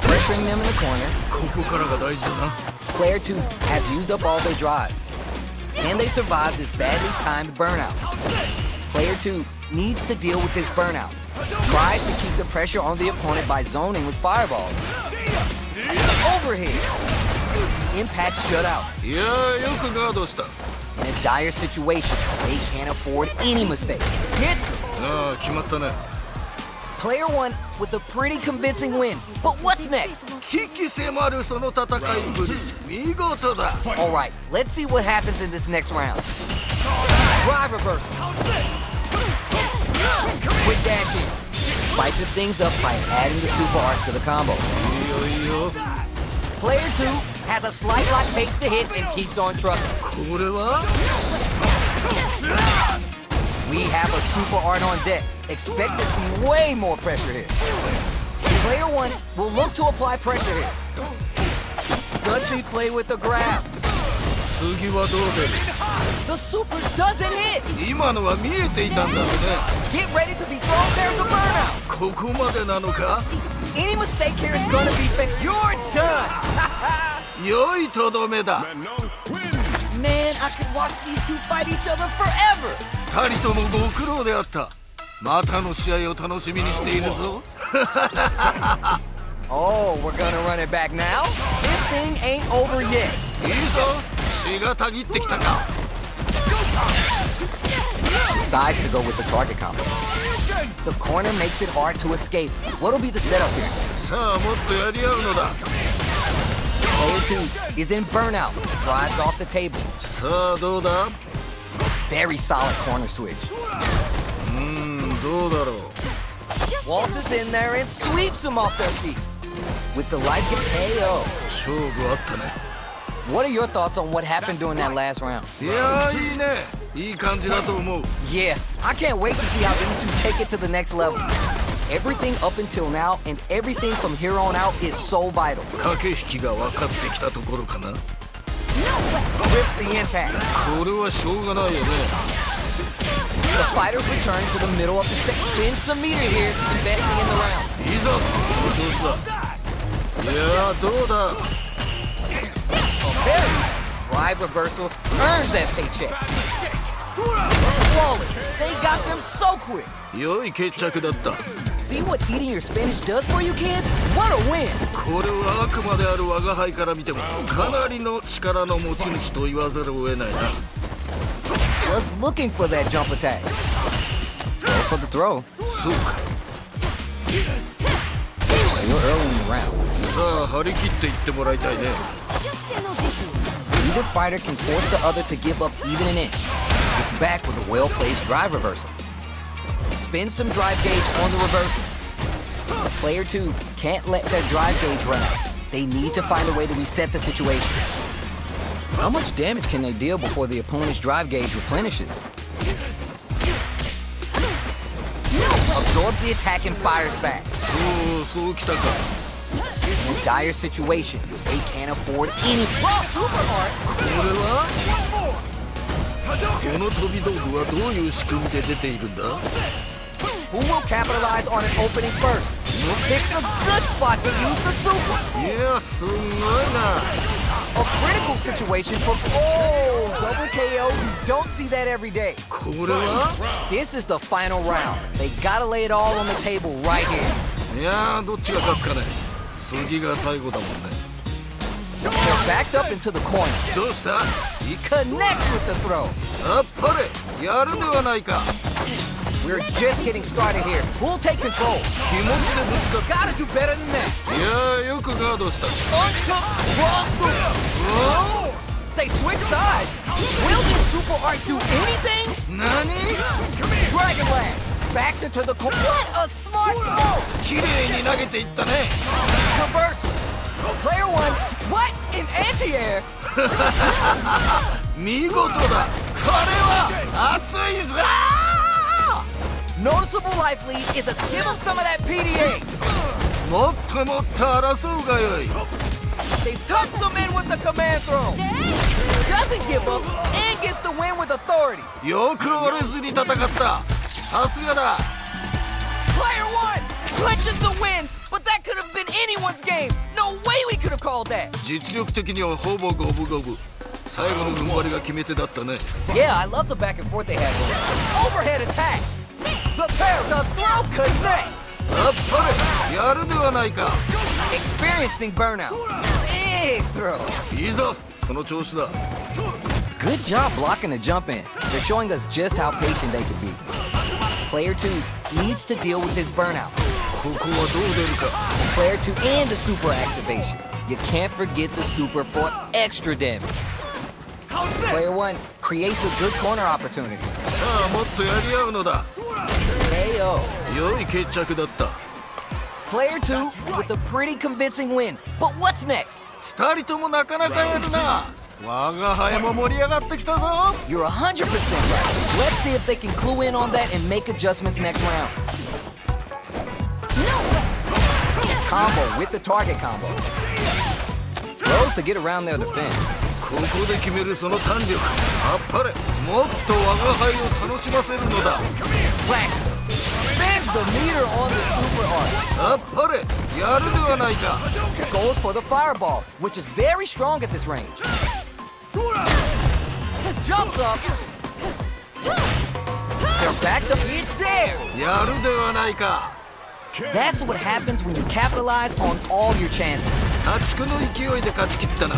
Pressuring them in the corner. ここからが大事だな Player 2 has used up all their drive. Can they survive this badly timed burnout? Player 2 needs to deal with this burnout. Tries to keep the pressure on the opponent by zoning with fireballs. Overhead. Impact shut out. いやーよくガードした In a dire situation, they can't afford any mistakes. Hits him. ああ決まったね Player 1 with a pretty convincing win. But what's next? 危機迫るその戦いぶり見事だ Alright, let's see what happens in this next round. Drive reversal. Quick dash in. Spices things up by adding the super art to the combo. いいよいいよ Player 2 has a slight lock takes the hit and keeps on trucking. これは We have a super art on deck. Expect to see way more pressure here. Player 1 will look to apply pressure here. Gutsy play with the grab. 次はどう出る？ The super doesn't hit. 今のは見えていたんだろうね。 Get ready to be thrown. There's a burnout. ここまでなのか？ Any mistake here is gonna be fixed. You're done. 良いとどめだ。 Manon wins. Man, I could watch these two fight each other forever. 二人ともご苦労であった。またの試合を楽しみにしているぞ。 Oh, we're gonna run it back now? This thing ain't over yet. いいぞ。血がたぎってきたか。 Decides to go with the target combo. The corner makes it hard to escape. What'll be the setup here? さあもっとやり合うのだ。 Player 2 is in burnout. Drives off the table. さあどうだ？ Very solid corner switch. どうだろう。 Waltzes in there and sweeps them off their feet. With the light get KO. 勝負あったね。 What are your thoughts on what happened during that last round? いやーいいね。いい感じだと思う。 Yeah, I can't wait to see how these two take it to the next level. Everything up until now and everything from here on out is so vital. 駆け引きが分かってきたところかな。 Risk the impact. これはしょうがないよね。 The fighters return to the middle of the stage. Spin some meter here, investing in the round. いいぞ。この調子だ。いやーどうだ。 Drive reversal earns that paycheck. Flawless. They got them so quick. 良い決着だった。 See what eating your spinach does for you kids? What a win. これはあくまである我が輩から見てもかなりの力の持ち主と言わざるを得ないな。 Was looking for that jump attack. Goes for the throw. そうか。 So you're early in the round. さあ張り切っていってもらいたいね。 Either fighter can force the other to give up even an inch. Gets back with a well-placed drive reversal. Spin some drive gauge on the reversal. Player 2 can't let their drive gauge run out. They need to find a way to reset the situation. How much damage can they deal before the opponent's drive gauge replenishes? Absorbs the attack and fires back. おおそうきたか。 In a dire situation, they can't afford any. Wow, super hard. これはこの飛び道具はどういう仕組みで出ているんだ？ Who will capitalize on an opening first? Picks a good spot to use the super. いやすんごいな。 A critical situation for double KO. You don't see that every day. これは This is the final round. They gotta lay it all on the table right here. いやーどっちが勝つかね。次が最後だもんね。 They're backed up into the corner. どうした？ Connects with the throw. あっぱれやるではないか。 We're just getting started here. Who'll take control? 気持ちでぶつかっ Gotta do better than that. いやーよくガードした。 Uncooked raw super. Oh! They switch sides. Will this super art do anything? 何？ Dragon Land. Backed into the corner. What a smart throw. 綺麗に投げていったね。 Reversal. Player 1. What? In anti-air? 見事だ。これは熱いぞ。 Noticeable life lead is a give him some of that PDA. もっともっと争うがよい。 They tucks him in with the command throw. Doesn't give up and gets the win with authority. よく折れずに戦った。さすがだ。 Player 1 clinches the win, but that could have been anyone's game. No way we could have called that. 実力的にはほぼ五分五分。最後の踏ん張りが決め手だったね。 Yeah, I love the back and forth they had going. Overhead attack. The throw connects. あっぱれやるではないか。 Experiencing burnout. Big throw. いいぞその調子だ。 Good job blocking the jump in. They're showing us just how patient they can be. Player 2 needs to deal with this burnout. ここはどう出るか。 Player 2 and the super activation. You can't forget the super for extra damage. Player 1 creates a good corner opportunity. さあもっとやり合うのだ。 KO. 良い決着だった。 Player 2 with a pretty convincing win. But what's next? 二人ともなかなかやるな。我が輩も盛り上がってきたぞ。 You're 100% right. Let's see if they can clue in on that and make adjustments next round. combo with the target combo. Throws to get around their defense. ここで決めるその胆力、あっぱれ。もっと我が輩を楽しませるのだ。 Flashes him. Spins the meter on the super art. あっぱれ、やるではないか。 Goes for the fireball, which is very strong at this range. Jumps up. They're backed up. It's there. やるではないか。 That's what happens when you capitalize on all your chances. 破竹の勢いで勝ち切ったな。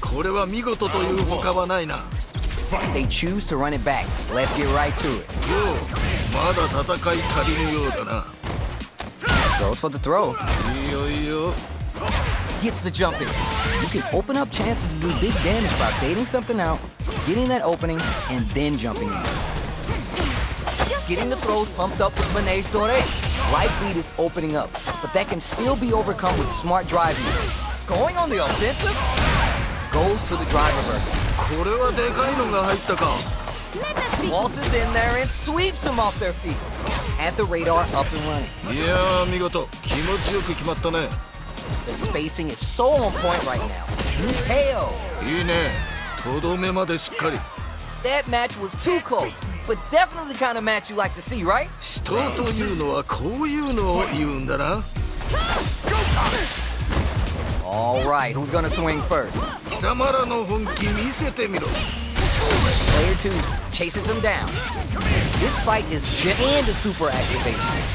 これは見事という他はないな。 They choose to run it back. Let's get right to it. よう、まだ戦い足りぬようだな。 Goes for the throw. いいよいいよ。 Gets the jump in. You can open up chances to do big damage by baiting something out, getting that opening, and then jumping in. Getting the throws pumped up with Manege Dore. Life lead is opening up, but that can still be overcome with smart drive use. Going on the offensive? Goes to the drive reversal. これはでかいのが入ったか。 Waltzes in there and sweeps them off their feet. Had the radar up and running. いやー、見事。気持ちよく決まったね。 The spacing is so on point right now. KO. いいね。とどめまでしっかり。 That match was too close, but definitely the kind of match you like to see, right? 死闘というのはこういうのを言うんだな。 All right, who's gonna swing first? 貴様らの本気見せてみろ。 Player 2 chases him down. This fight is and a super activation.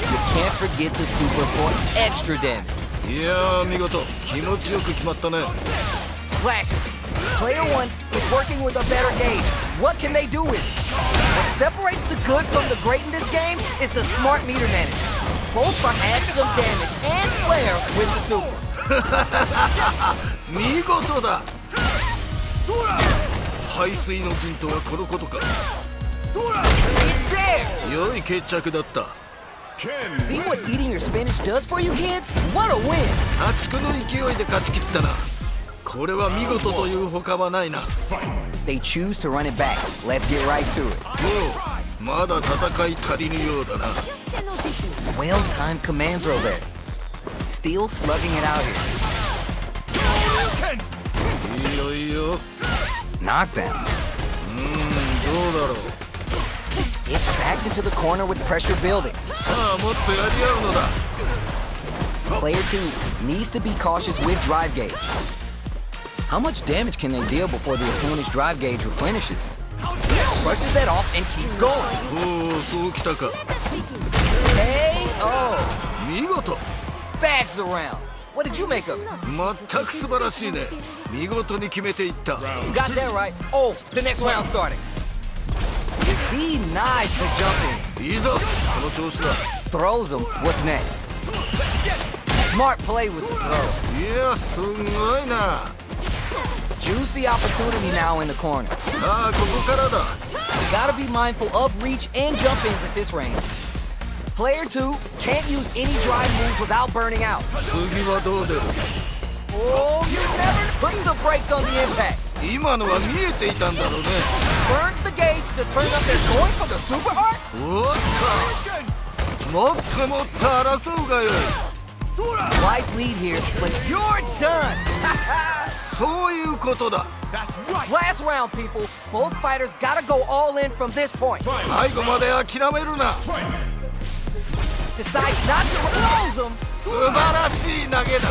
You can't forget the super for extra damage. いやー、見事。気持ちよく決まったね。 Flashes. Player 1 is working with a better gauge. What can they do with it? What separates the good from the great in this game is the smart meter management. Both are add some damage and flair with the super. 見事だ。排水の陣とはこのことか。 It's there! 良い決着だった。 Ken See what eating your spinach does for you kids? What a win! 破竹の勢いで勝ち切ったな。これは見事という他はないな。 They choose to run it back. Let's get right to it. よう、まだ戦い足りぬようだな。 Well-timed command throw there. Still slugging it out here. いいよいいよ。 Knockdown. どうだろう。 It's backed into the corner with pressure building. さあ、もっとやり合うのだ。 Player 2 needs to be cautious with drive gauge. How much damage can they deal before the opponent's drive gauge replenishes? Brushes that off and keeps going. おお、そうきたか。 KO! 見事。 Bags the round. What did you make of it? 全く素晴らしいね。見事に決めていった。 You got that right. Oh, the next round starting. Denies the jump in. いいぞ、その調子だ。 Throws him. What's next? Smart play with the throw. いや、すんごいな。 Juicy opportunity now in the corner. さあ、ここからだ。 You gotta be mindful of reach and jump ins at this range. Player 2 can't use any drive moves without burning out. 次はどう出る。 Oh, you never put the brakes on the impact. 今のは見えていたんだろうね。 Burns the gauge to turn up their going for the super art. おっと、もっともっと争うがよい。 Life lead here, but you're done. そういうことだ。 Last round, people. Both fighters gotta go all in from this point. 最後まで諦めるな。 Decides not to close them. 素晴らしい投げだ。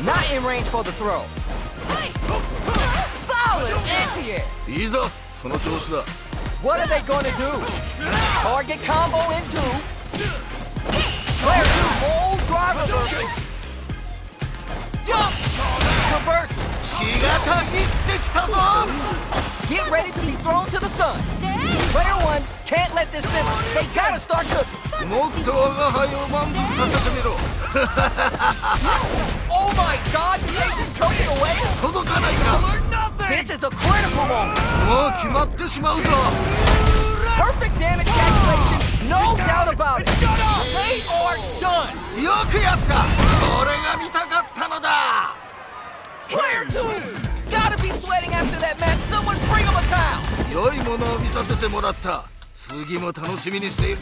Not in range for the throw. Solid anti-air. いいぞ、その調子だ。 What are they gonna do? Target combo into. Player 2 old drive reversal. Jump! Reversal. 血がたぎってきたぞ。 Get ready to be thrown to the sun. Player 1 can't let this simmer. They gotta start cooking. もっと我が輩を満足させてみろ。 Oh my god, did they just choke it away? 届かないか。 This is a critical moment. もう決まってしまうぞ。 Perfect damage calculation, no doubt about it. They are done. よくやった。これが見たかったのだ。 Player 2 gotta be sweating after that match. Someone bring him a towel. 良いものを見させてもらった。次も楽しみにしている。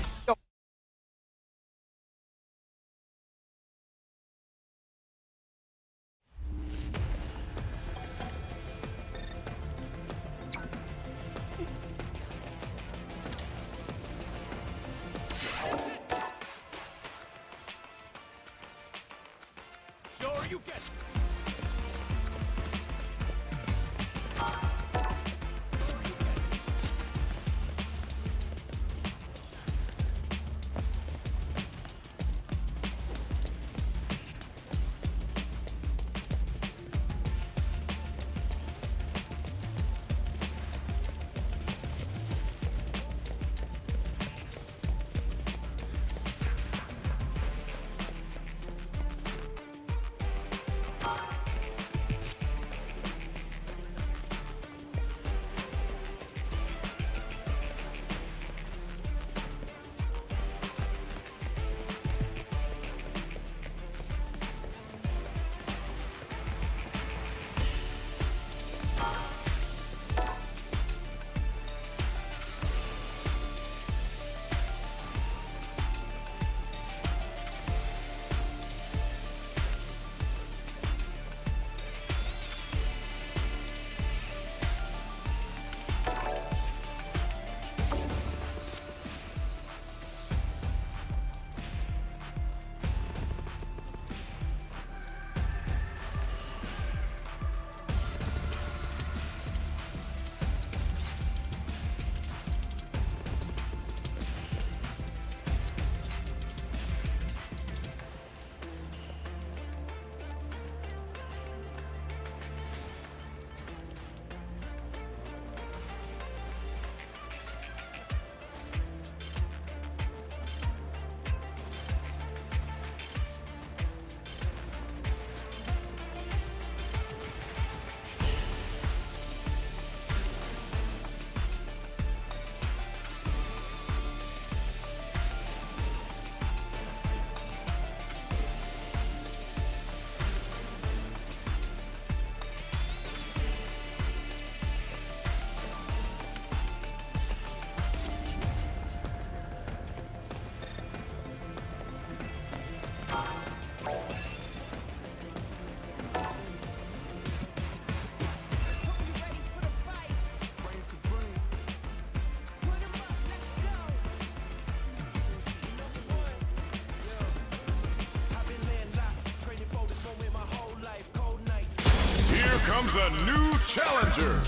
comes a new challenger.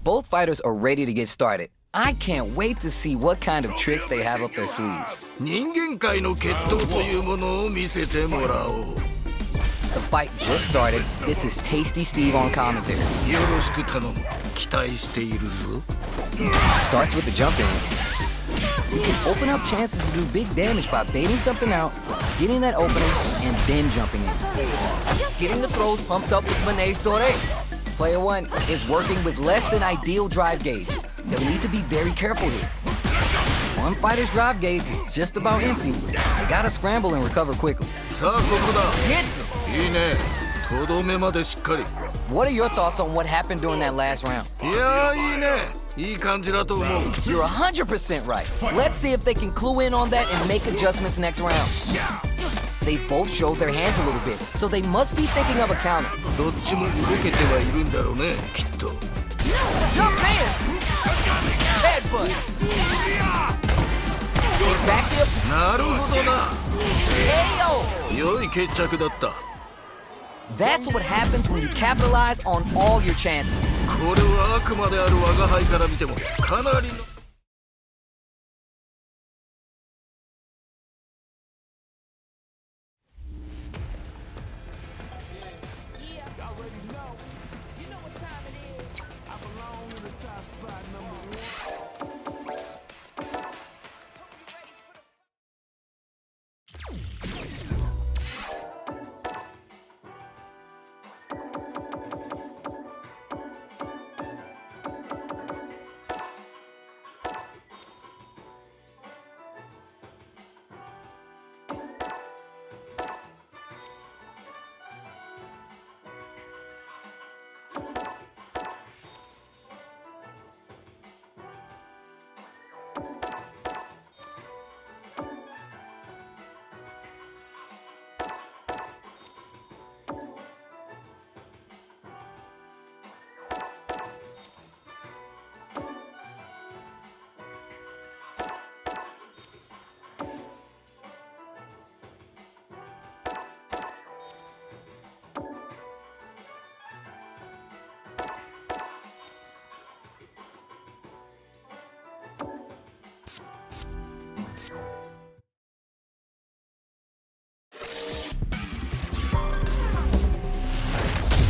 Both fighters are ready to get started. I can't wait to see what kind of tricks they have up their sleeves. 人間界の決闘というものを見せてもらおう。 The fight just started. This is Tasty Steve on commentary. よろしく頼む。期待しているぞ。 Starts with the jump in. You can open up chances to do big damage by baiting something out, getting that opening, and then jumping in. Getting the throws pumped up with Manege Dore. Player 1 is working with less than ideal drive gauge. They'll need to be very careful here. One fighter's drive gauge is just about empty. They gotta scramble and recover quickly. さあここだ。 Hits him! いいね。とどめまでしっかり。 What are your thoughts on what happened during that last round? いやーいいね。いい感じだと思う。 You're 100% right. Let's see if they can clue in on that and make adjustments next round. They both showed their hands a little bit, so they must be thinking of a counter. どっちも動けてはいるんだろうね、きっと。 Jump in! Headbutt! Back hip! なるほどな。 KO! 良い決着だった。 That's what happens when you capitalize on all your chances. これはあくまである我が輩から見てもかなりの。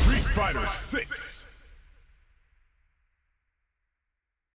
Street Fighter 6.